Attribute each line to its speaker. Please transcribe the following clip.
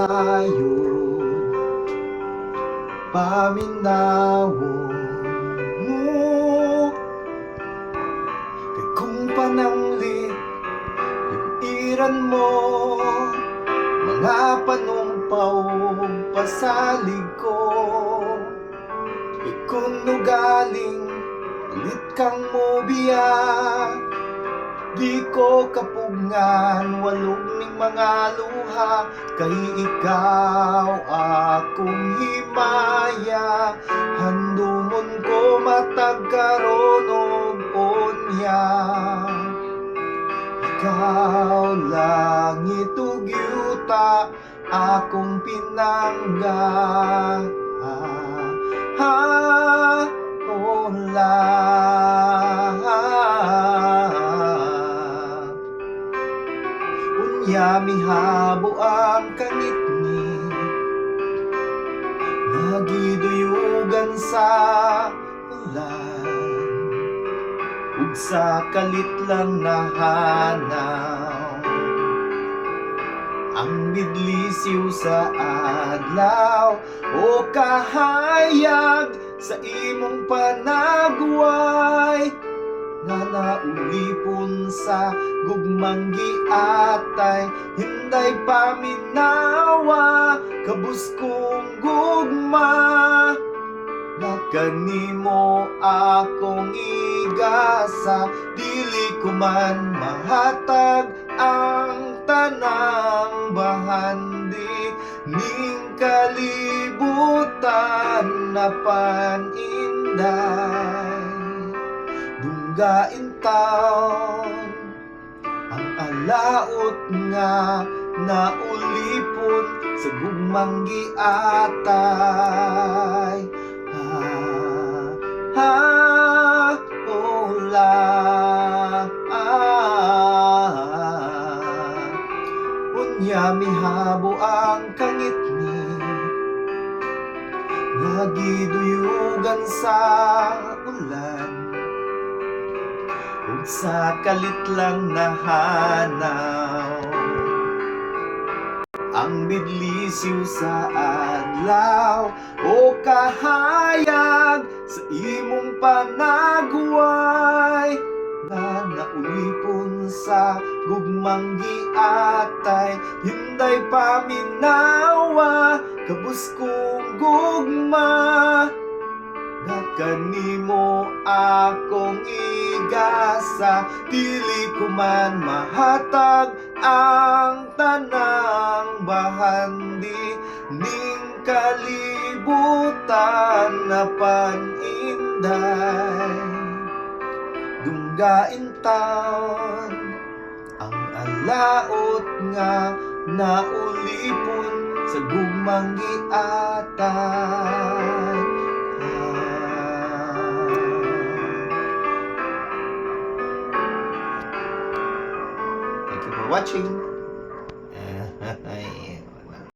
Speaker 1: sayod paminawon mo. Kay kung pananglit yung iran mo, mga panumpaw pasalig ko. Kung nugaling ulit kang mobiya, di ko kapugngan walog ning mga luha. Kay ikaw akong himaya, handumon ko matag karon og unya. Ikaw langit ug yuta akong pinangga. Hola, unya mihabo ang kangit ni, nagiduyugan sa ulan, ug sa kalit lang nahanaw ang bidlisiw sa adlaw. O kahayag sa imong panagway, nga naulipon sa gugmang giatay. Hinday paminawa kabus kong gugma, nga kanimo akong igasa. Dili ko man mahatag ang tanang bahandi, ning kalibutan na paninday. Dunggain taon ang alaot nga naulipon sa gugmang giatay. Hola, unya mihabo ang kangit ni, nagiduyugan sa ulan, ug sa kalit lang nahanaw ang bidlisiw sa adlaw. O kahayag sa imong panagway, nga naulipon sa gugmang giatay. Hinday paminawa kabus kong gugma, nga kanimo akong igasa. Dili ko man mahatag ang tanang bahandi, ning kalibutan na paninday. Dunggain taon ang alaot nga naulipon sa gugmang giatay. Thank you for watching.